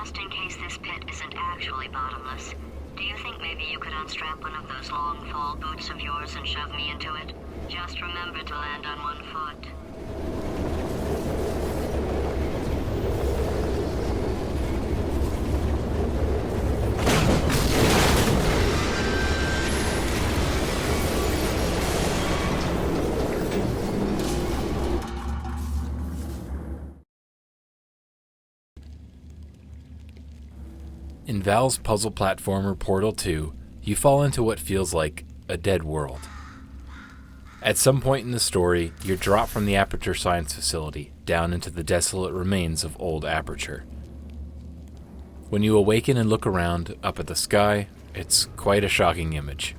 just in case this pit isn't actually bottomless, do you think maybe you could unstrap one of those long fall boots of yours and shove me into it? Just remember to land on one foot. In Valve's puzzle platformer Portal 2, you fall into what feels like a dead world. At some point in the story, you're dropped from the Aperture Science Facility down into the desolate remains of old Aperture. When you awaken and look around up at the sky, it's quite a shocking image,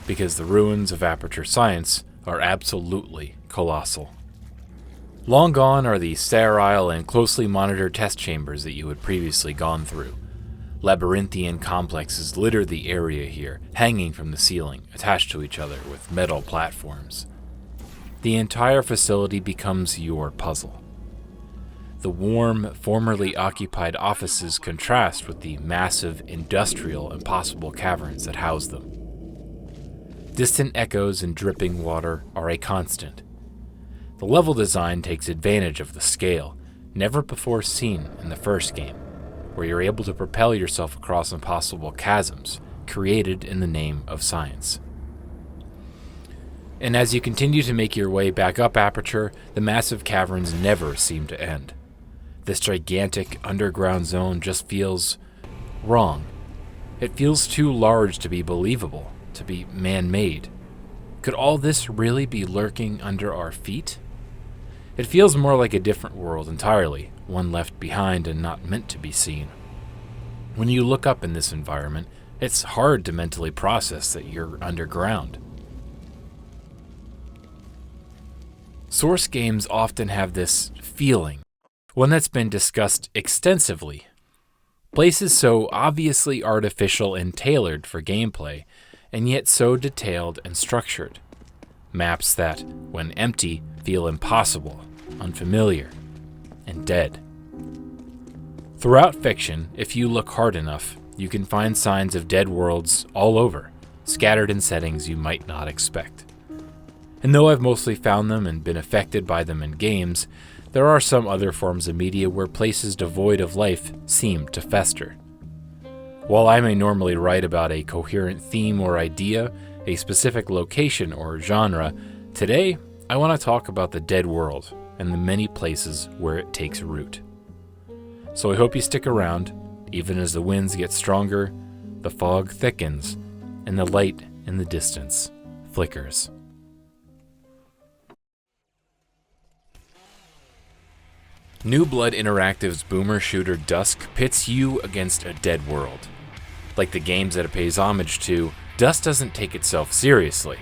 because the ruins of Aperture Science are absolutely colossal. Long gone are the sterile and closely monitored test chambers that you had previously gone through. Labyrinthian complexes litter the area here, hanging from the ceiling, attached to each other with metal platforms. The entire facility becomes your puzzle. The warm, formerly occupied offices contrast with the massive, industrial, impossible caverns that house them. Distant echoes and dripping water are a constant. The level design takes advantage of the scale, never before seen in the first game, where you're able to propel yourself across impossible chasms created in the name of science. And as you continue to make your way back up Aperture, the massive caverns never seem to end. This gigantic underground zone just feels wrong. It feels too large to be believable, to be man-made. Could all this really be lurking under our feet? It feels more like a different world entirely, one left behind and not meant to be seen. When you look up in this environment, it's hard to mentally process that you're underground. Source games often have this feeling, one that's been discussed extensively. Places so obviously artificial and tailored for gameplay, and yet so detailed and structured. Maps that, when empty, feel impossible, unfamiliar, and dead. Throughout fiction, if you look hard enough, you can find signs of dead worlds all over, scattered in settings you might not expect. And though I've mostly found them and been affected by them in games, there are some other forms of media where places devoid of life seem to fester. While I may normally write about a coherent theme or idea, a specific location or genre, today I want to talk about the dead world and the many places where it takes root. So I hope you stick around, even as the winds get stronger, the fog thickens, and the light in the distance flickers. New Blood Interactive's boomer shooter Dusk pits you against a dead world. Like the games that it pays homage to, Dusk doesn't take itself seriously.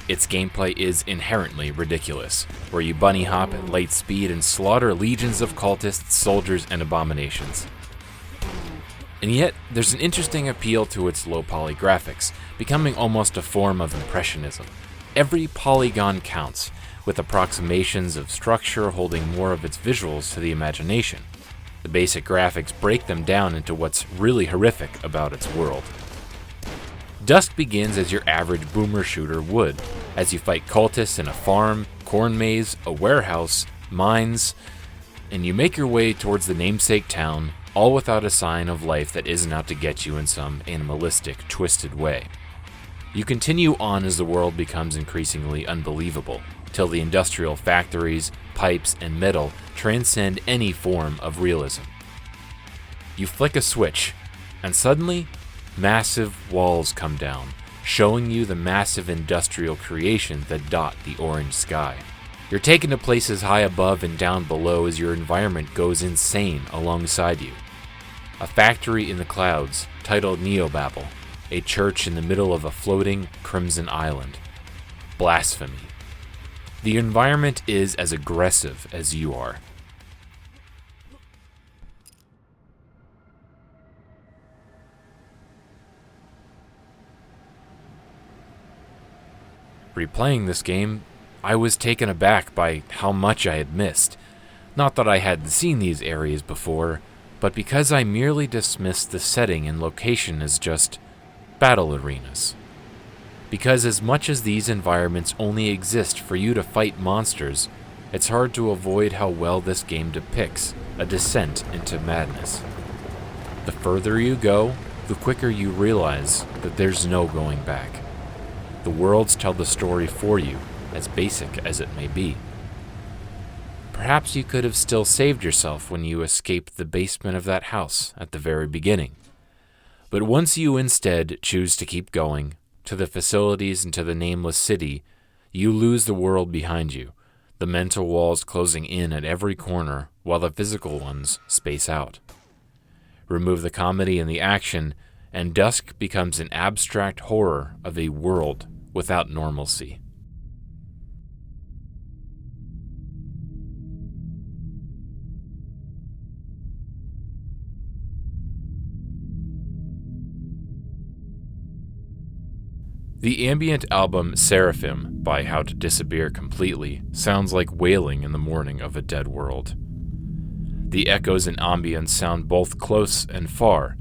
Its gameplay is inherently ridiculous, where you bunny hop at light speed and slaughter legions of cultists, soldiers, and abominations. And yet, there's an interesting appeal to its low poly graphics, becoming almost a form of impressionism. Every polygon counts, with approximations of structure holding more of its visuals to the imagination. The basic graphics break them down into what's really horrific about its world. Dusk begins as your average boomer shooter would, as you fight cultists in a farm, corn maze, a warehouse, mines, and you make your way towards the namesake town, all without a sign of life that isn't out to get you in some animalistic, twisted way. You continue on as the world becomes increasingly unbelievable, till the industrial factories, pipes, and metal transcend any form of realism. You flick a switch, and suddenly, massive walls come down, showing you the massive industrial creation that dot the orange sky. You're taken to places high above and down below as your environment goes insane alongside you. A factory in the clouds, titled Neobabel, a church in the middle of a floating crimson island. Blasphemy. The environment is as aggressive as you are. Replaying this game, I was taken aback by how much I had missed. Not that I hadn't seen these areas before, but because I merely dismissed the setting and location as just battle arenas. Because as much as these environments only exist for you to fight monsters, it's hard to avoid how well this game depicts a descent into madness. The further you go, the quicker you realize that there's no going back. The worlds tell the story for you, as basic as it may be. Perhaps you could have still saved yourself when you escaped the basement of that house at the very beginning. But once you instead choose to keep going, to the facilities and to the nameless city, you lose the world behind you, the mental walls closing in at every corner while the physical ones space out. Remove the comedy and the action, and Dusk becomes an abstract horror of a world without normalcy. The ambient album Seraphim by How to Disappear Completely sounds like wailing in the morning of a dead world. The echoes and ambience sound both close and far,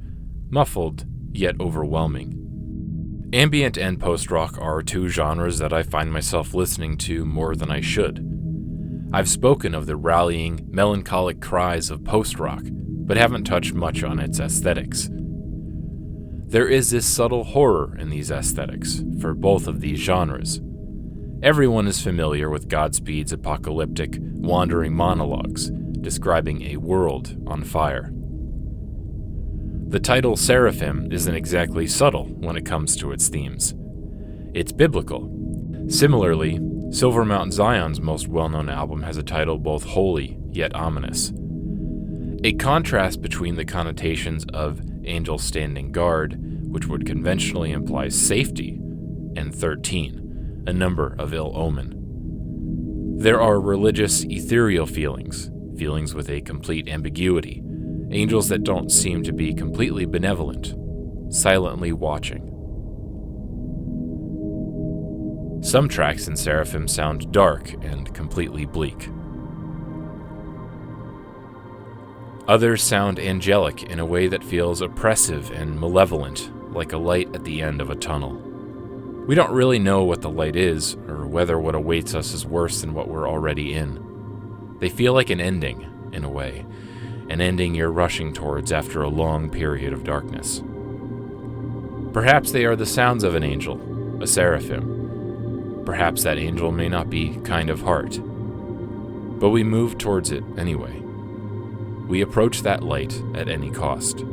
muffled yet overwhelming. Ambient and post-rock are two genres that I find myself listening to more than I should. I've spoken of the rallying, melancholic cries of post-rock, but haven't touched much on its aesthetics. There is this subtle horror in these aesthetics for both of these genres. Everyone is familiar with Godspeed's apocalyptic, wandering monologues describing a world on fire. The title Seraphim isn't exactly subtle when it comes to its themes. It's biblical. Similarly, Silver Mount Zion's most well-known album has a title both holy yet ominous. A contrast between the connotations of angel standing guard, which would conventionally imply safety, and 13, a number of ill omen. There are religious, ethereal feelings with a complete ambiguity, angels that don't seem to be completely benevolent, silently watching. Some tracks in Seraphim sound dark and completely bleak. Others sound angelic in a way that feels oppressive and malevolent, like a light at the end of a tunnel. We don't really know what the light is, or whether what awaits us is worse than what we're already in. They feel like an ending, in a way, an ending you're rushing towards after a long period of darkness. Perhaps they are the sounds of an angel, a seraphim. Perhaps that angel may not be kind of heart. But we move towards it anyway. We approach that light at any cost.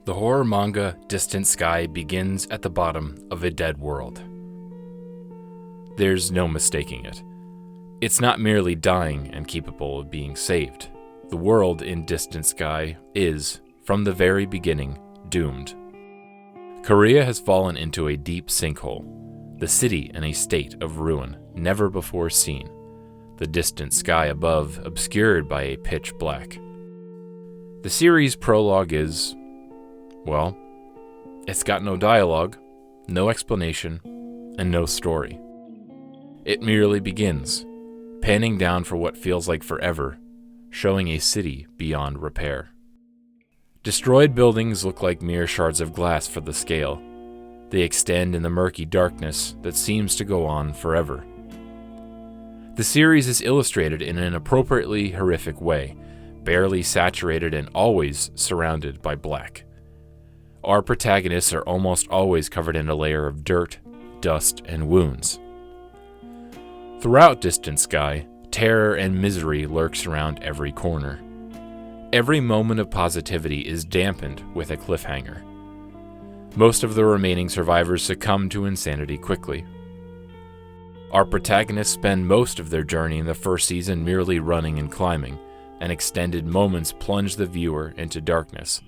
The horror manga Distant Sky begins at the bottom of a dead world. There's no mistaking it. It's not merely dying and capable of being saved. The world in Distant Sky is, from the very beginning, doomed. Korea has fallen into a deep sinkhole, the city in a state of ruin never before seen, the distant sky above obscured by a pitch black. The series' prologue is, well, it's got no dialogue, no explanation, and no story. It merely begins, panning down for what feels like forever, showing a city beyond repair. Destroyed buildings look like mere shards of glass for the scale. They extend in the murky darkness that seems to go on forever. The series is illustrated in an appropriately horrific way, barely saturated and always surrounded by black. Our protagonists are almost always covered in a layer of dirt, dust, and wounds. Throughout Distant Sky, terror and misery lurks around every corner. Every moment of positivity is dampened with a cliffhanger. Most of the remaining survivors succumb to insanity quickly. Our protagonists spend most of their journey in the first season merely running and climbing, and extended moments plunge the viewer into darkness,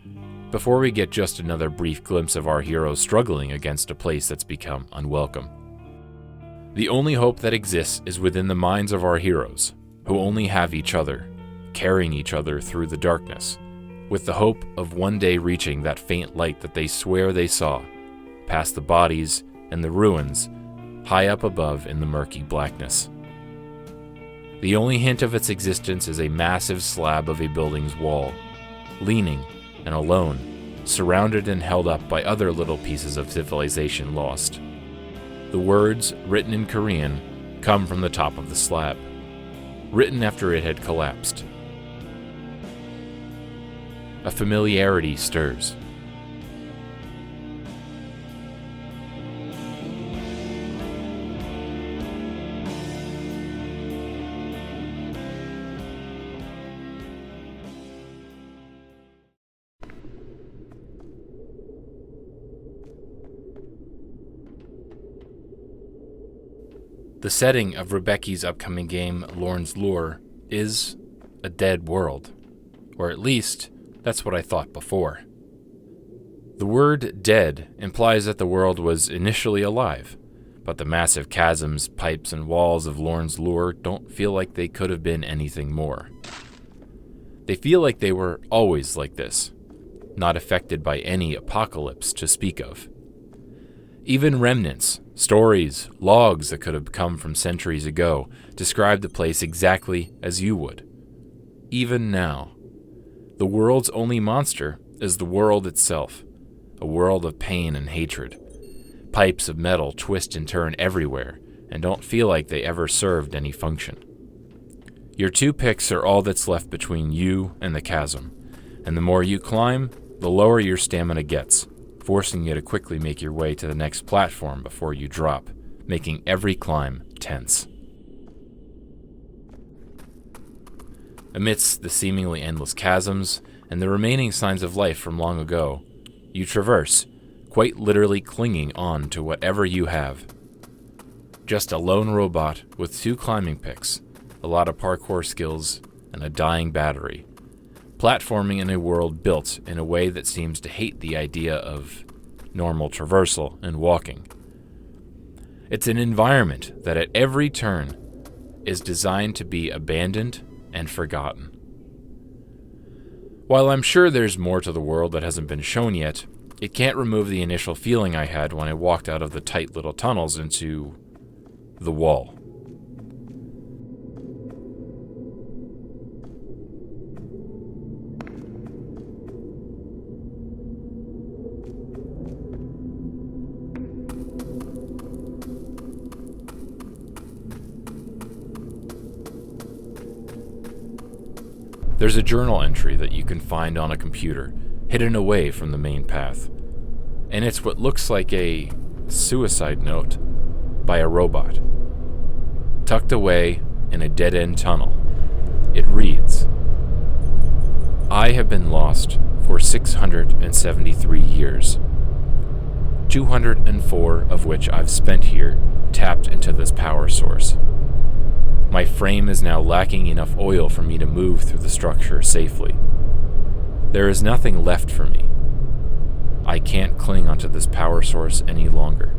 before we get just another brief glimpse of our heroes struggling against a place that's become unwelcome. The only hope that exists is within the minds of our heroes, who only have each other, carrying each other through the darkness, with the hope of one day reaching that faint light that they swear they saw, past the bodies and the ruins, high up above in the murky blackness. The only hint of its existence is a massive slab of a building's wall, leaning and alone, surrounded and held up by other little pieces of civilization lost. The words, written in Korean, come from the top of the slab, written after it had collapsed. A familiarity stirs. The setting of Rebecca's upcoming game, Lorne's Lure, is a dead world. Or at least, that's what I thought before. The word dead implies that the world was initially alive, but the massive chasms, pipes, and walls of Lorne's Lure don't feel like they could have been anything more. They feel like they were always like this, not affected by any apocalypse to speak of. Even remnants, stories, logs that could have come from centuries ago describe the place exactly as you would. Even now, the world's only monster is the world itself, a world of pain and hatred. Pipes of metal twist and turn everywhere and don't feel like they ever served any function. Your 2 picks are all that's left between you and the chasm, and the more you climb, the lower your stamina gets, forcing you to quickly make your way to the next platform before you drop, making every climb tense. Amidst the seemingly endless chasms and the remaining signs of life from long ago, you traverse, quite literally clinging on to whatever you have. Just a lone robot with 2 climbing picks, a lot of parkour skills, and a dying battery, platforming in a world built in a way that seems to hate the idea of normal traversal and walking. It's an environment that at every turn is designed to be abandoned and forgotten. While I'm sure there's more to the world that hasn't been shown yet, it can't remove the initial feeling I had when I walked out of the tight little tunnels into the wall. There's a journal entry that you can find on a computer, hidden away from the main path. And it's what looks like a suicide note by a robot. Tucked away in a dead-end tunnel, it reads, "I have been lost for 673 years, 204 of which I've spent here, tapped into this power source. My frame is now lacking enough oil for me to move through the structure safely. There is nothing left for me. I can't cling onto this power source any longer.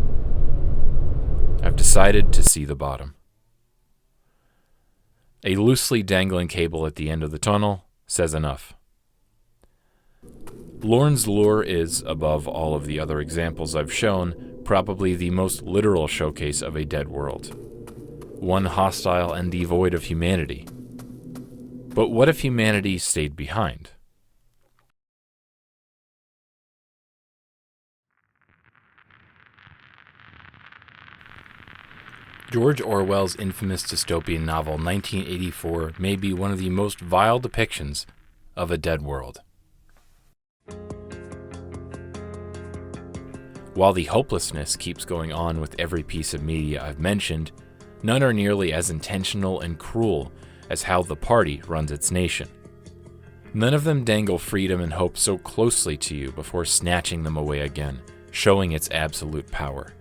I've decided to see the bottom." A loosely dangling cable at the end of the tunnel says enough. Lorne's Lure is, above all of the other examples I've shown, probably the most literal showcase of a dead world. One hostile and devoid of humanity. But what if humanity stayed behind? George Orwell's infamous dystopian novel 1984 may be one of the most vile depictions of a dead world. While the hopelessness keeps going on with every piece of media I've mentioned, none are nearly as intentional and cruel as how the party runs its nation. None of them dangle freedom and hope so closely to you before snatching them away again, showing its absolute power.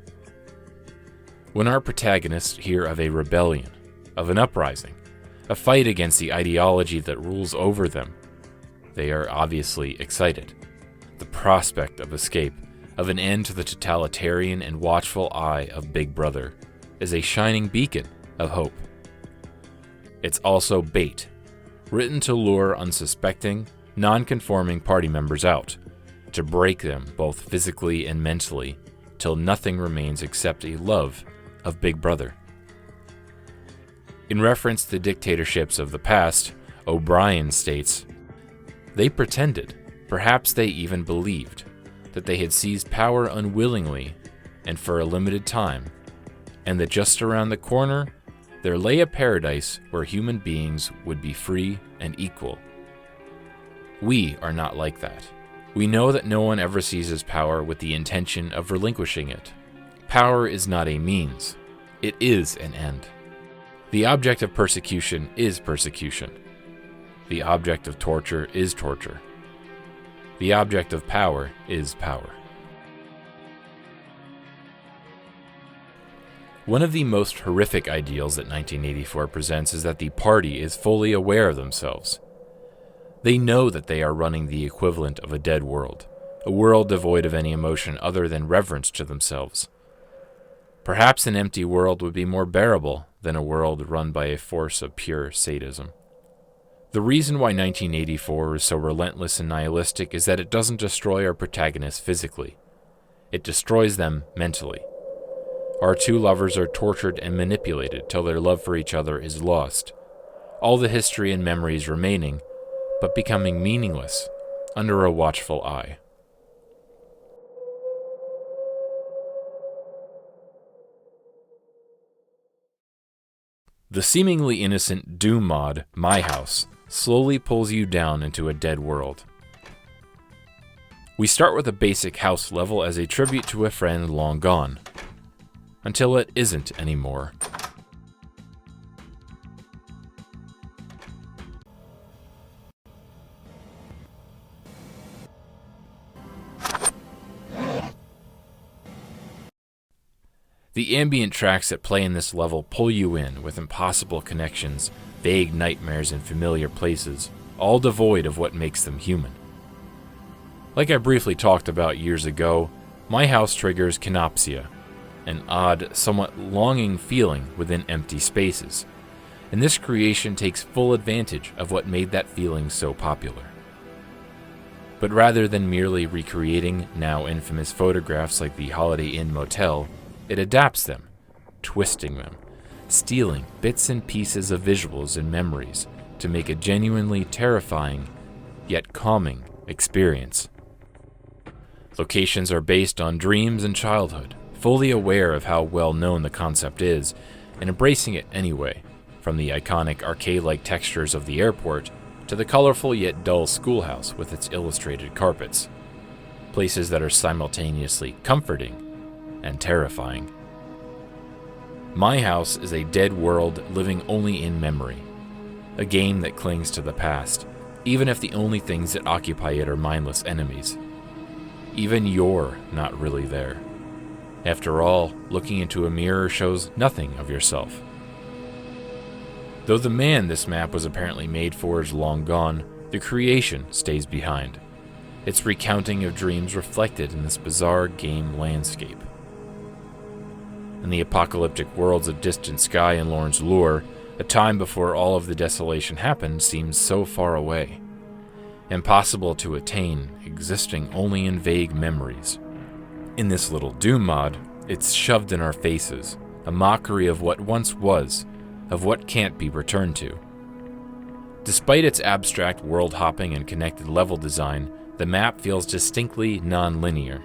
When our protagonists hear of a rebellion, of an uprising, a fight against the ideology that rules over them, they are obviously excited. The prospect of escape, of an end to the totalitarian and watchful eye of Big Brother, is a shining beacon of hope. It's also bait, written to lure unsuspecting, non-conforming party members out, to break them both physically and mentally, till nothing remains except a love of Big Brother. In reference to dictatorships of the past, O'Brien states, "They pretended, perhaps they even believed, that they had seized power unwillingly and for a limited time, and that just around the corner there lay a paradise where human beings would be free and equal. We are not like that. We know that no one ever seizes power with the intention of relinquishing it. Power is not a means, it is an end. The object of persecution is persecution. The object of torture is torture. The object of power is power." One of the most horrific ideals that 1984 presents is that the party is fully aware of themselves. They know that they are running the equivalent of a dead world, a world devoid of any emotion other than reverence to themselves. Perhaps an empty world would be more bearable than a world run by a force of pure sadism. The reason why 1984 is so relentless and nihilistic is that it doesn't destroy our protagonists physically. It destroys them mentally. Our two lovers are tortured and manipulated till their love for each other is lost, all the history and memories remaining, but becoming meaningless under a watchful eye. The seemingly innocent Doom mod, My House, slowly pulls you down into a dead world. We start with a basic house level as a tribute to a friend long gone, until it isn't anymore. The ambient tracks that play in this level pull you in with impossible connections, vague nightmares, and familiar places, all devoid of what makes them human. Like I briefly talked about years ago, My House triggers kenopsia, an odd, somewhat longing feeling within empty spaces, and this creation takes full advantage of what made that feeling so popular. But rather than merely recreating now infamous photographs like the Holiday Inn Motel, it adapts them, twisting them, stealing bits and pieces of visuals and memories to make a genuinely terrifying, yet calming experience. Locations are based on dreams and childhood, fully aware of how well known the concept is, and embracing it anyway, from the iconic arcade-like textures of the airport to the colorful yet dull schoolhouse with its illustrated carpets. Places that are simultaneously comforting and terrifying. My House is a dead world living only in memory, a game that clings to the past, even if the only things that occupy it are mindless enemies. Even you're not really there. After all, looking into a mirror shows nothing of yourself. Though the man this map was apparently made for is long gone, the creation stays behind, its recounting of dreams reflected in this bizarre game landscape. In the apocalyptic worlds of Distant Sky and Lorne's Lure, a time before all of the desolation happened seems so far away, impossible to attain, existing only in vague memories. In this little Doom mod, it's shoved in our faces, a mockery of what once was, of what can't be returned to. Despite its abstract world hopping and connected level design, the map feels distinctly non-linear.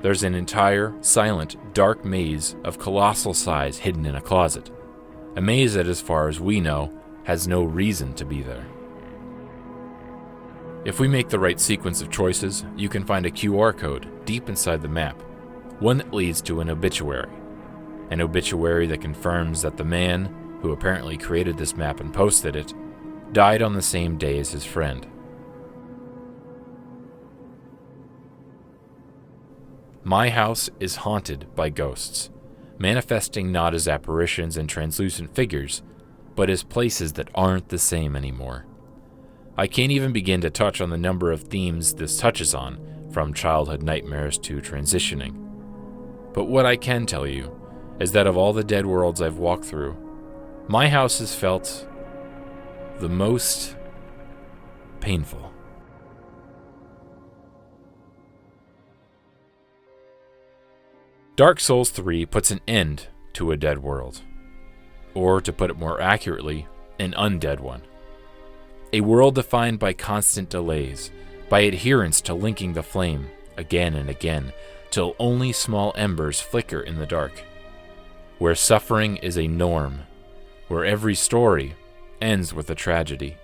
There's an entire, silent, dark maze of colossal size hidden in a closet. A maze that, as far as we know, has no reason to be there. If we make the right sequence of choices, you can find a QR code deep inside the map, one that leads to an obituary that confirms that the man, who apparently created this map and posted it, died on the same day as his friend. My House is haunted by ghosts, manifesting not as apparitions and translucent figures, but as places that aren't the same anymore. I can't even begin to touch on the number of themes this touches on, from childhood nightmares to transitioning. But what I can tell you is that of all the dead worlds I've walked through, My House has felt the most painful. Dark Souls 3 puts an end to a dead world. Or, to put it more accurately, an undead one. A world defined by constant delays, by adherence to linking the flame again and again, till only small embers flicker in the dark. Where suffering is a norm, where every story ends with a tragedy.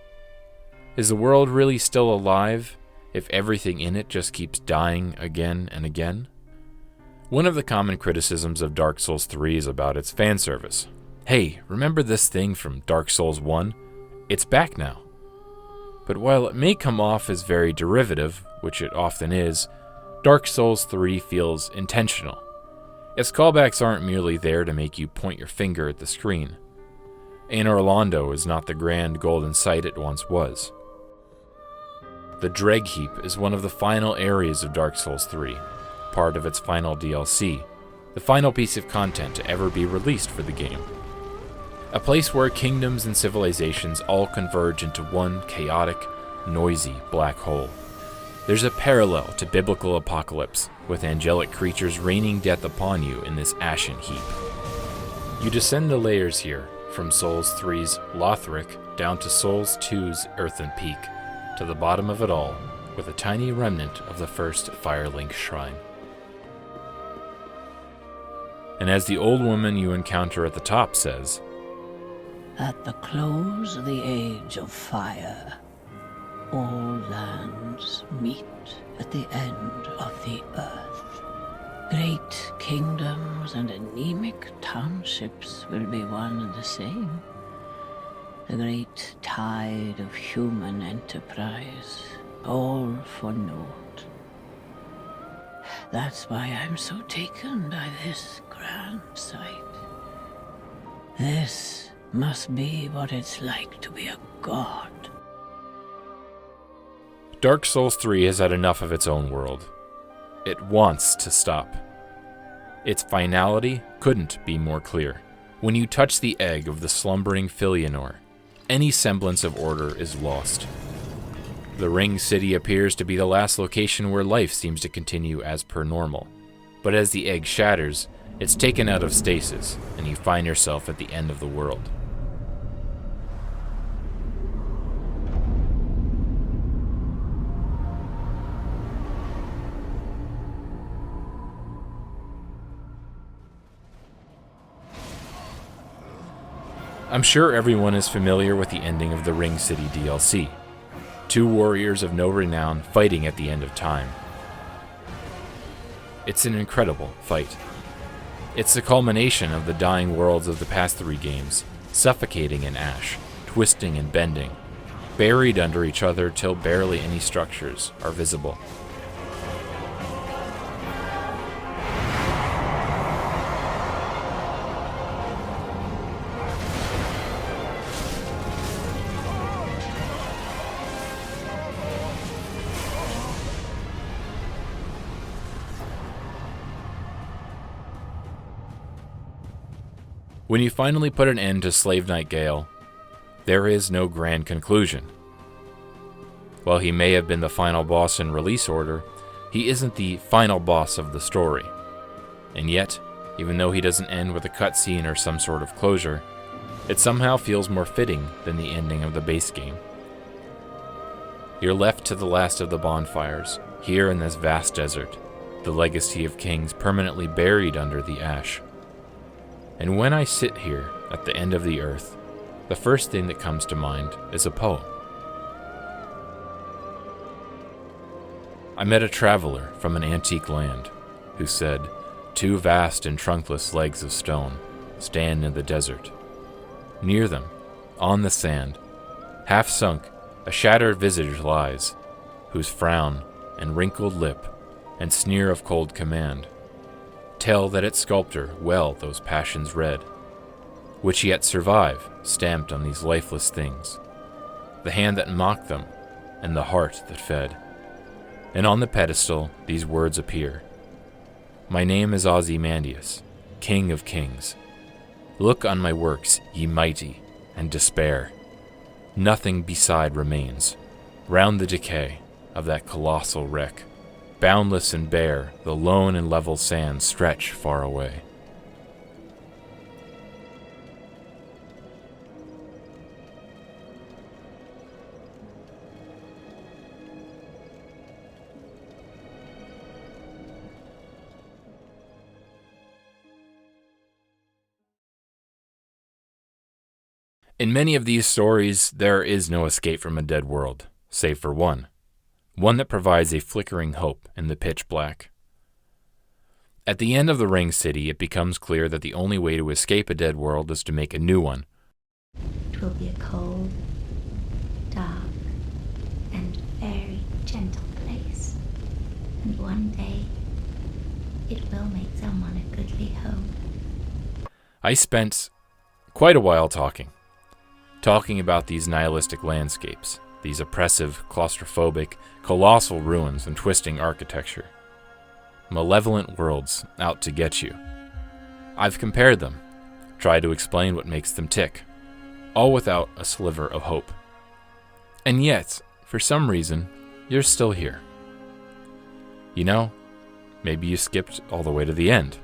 Is the world really still alive if everything in it just keeps dying again and again? One of the common criticisms of Dark Souls 3 is about its fan service. Hey, remember this thing from Dark Souls 1? It's back now. But while it may come off as very derivative, which it often is, Dark Souls 3 feels intentional. Its callbacks aren't merely there to make you point your finger at the screen. Anor Londo is not the grand golden sight it once was. The Dreg Heap is one of the final areas of Dark Souls 3, part of its final DLC, the final piece of content to ever be released for the game. A place where kingdoms and civilizations all converge into one chaotic, noisy black hole. There's a parallel to biblical apocalypse, with angelic creatures raining death upon you in this ashen heap. You descend the layers here, from Souls 3's Lothric down to Souls 2's Earthen Peak, to the bottom of it all, with a tiny remnant of the first Firelink Shrine. And as the old woman you encounter at the top says, "At the close of the Age of Fire, all lands meet at the end of the earth. Great kingdoms and anemic townships will be one and the same. The great tide of human enterprise, all for naught. That's why I'm so taken by this grand sight. This must be what it's like to be a god." Dark Souls 3 has had enough of its own world. It wants to stop. Its finality couldn't be more clear. When you touch the egg of the slumbering Filianor, any semblance of order is lost. The Ring City appears to be the last location where life seems to continue as per normal. But as the egg shatters, it's taken out of stasis, and you find yourself at the end of the world. I'm sure everyone is familiar with the ending of the Ring City DLC. Two warriors of no renown fighting at the end of time. It's an incredible fight. It's the culmination of the dying worlds of the past 3 games, suffocating in ash, twisting and bending, buried under each other till barely any structures are visible. When you finally put an end to Slave Knight Gale, there is no grand conclusion. While he may have been the final boss in release order, he isn't the final boss of the story. And yet, even though he doesn't end with a cutscene or some sort of closure, it somehow feels more fitting than the ending of the base game. You're left to the last of the bonfires, here in this vast desert, the legacy of kings permanently buried under the ash. And when I sit here at the end of the earth, the first thing that comes to mind is a poem. I met a traveler from an antique land who said, "Two vast and trunkless legs of stone stand in the desert. Near them, on the sand, half sunk, a shattered visage lies, whose frown and wrinkled lip and sneer of cold command tell that its sculptor well those passions read, which yet survive stamped on these lifeless things, the hand that mocked them and the heart that fed. And on the pedestal these words appear, My name is Ozymandias, King of Kings. Look on my works, ye mighty, and despair. Nothing beside remains. Round the decay of that colossal wreck, boundless and bare, the lone and level sands stretch far away. In many of these stories, there is no escape from a dead world, save for one that provides a flickering hope in the pitch black. At the end of the Ring City, it becomes clear that the only way to escape a dead world is to make a new one. It will be a cold, dark, and very gentle place. And one day, it will make someone a goodly home. I spent quite a while talking about these nihilistic landscapes, these oppressive, claustrophobic, colossal ruins and twisting architecture. Malevolent worlds out to get you. I've compared them, tried to explain what makes them tick, all without a sliver of hope. And yet, for some reason, you're still here. You know, maybe you skipped all the way to the end.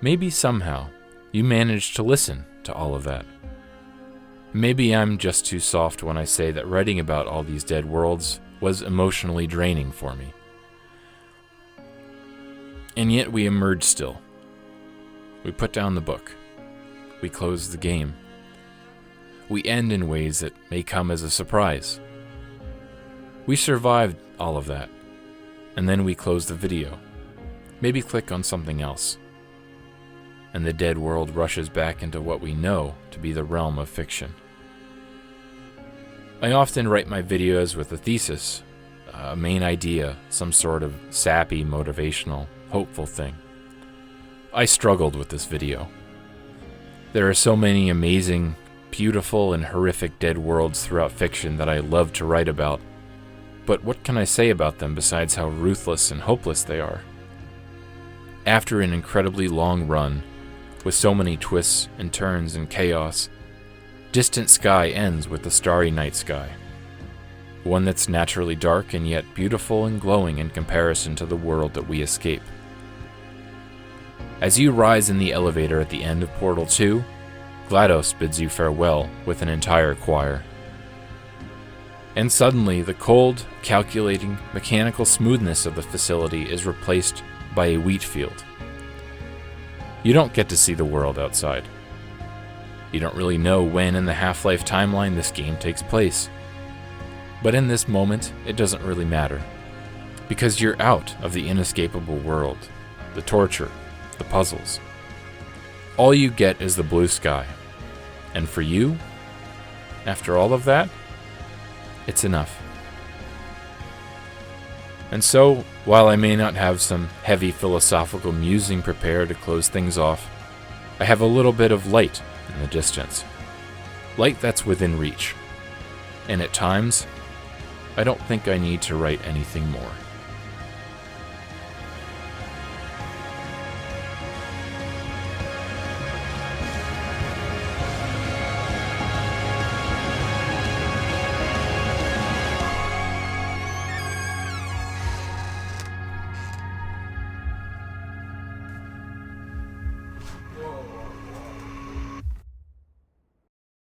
Maybe somehow you managed to listen to all of that. Maybe I'm just too soft when I say that writing about all these dead worlds was emotionally draining for me. And yet we emerge still. We put down the book. We close the game. We end in ways that may come as a surprise. We survived all of that. And then we close the video. Maybe click on something else. And the dead world rushes back into what we know to be the realm of fiction. I often write my videos with a thesis, a main idea, some sort of sappy, motivational, hopeful thing. I struggled with this video. There are so many amazing, beautiful, and horrific dead worlds throughout fiction that I love to write about, but what can I say about them besides how ruthless and hopeless they are? After an incredibly long run, with so many twists and turns and chaos, Distant Sky ends with the starry night sky. One that's naturally dark and yet beautiful and glowing in comparison to the world that we escape. As you rise in the elevator at the end of Portal 2, GLaDOS bids you farewell with an entire choir. And suddenly, the cold, calculating, mechanical smoothness of the facility is replaced by a wheat field. You don't get to see the world outside. You don't really know when in the Half-Life timeline this game takes place. But in this moment, it doesn't really matter. Because you're out of the inescapable world, the torture, the puzzles. All you get is the blue sky. And for you, after all of that, it's enough. And so, while I may not have some heavy philosophical musing prepared to close things off, I have a little bit of light in the distance. Light that's within reach. And at times, I don't think I need to write anything more.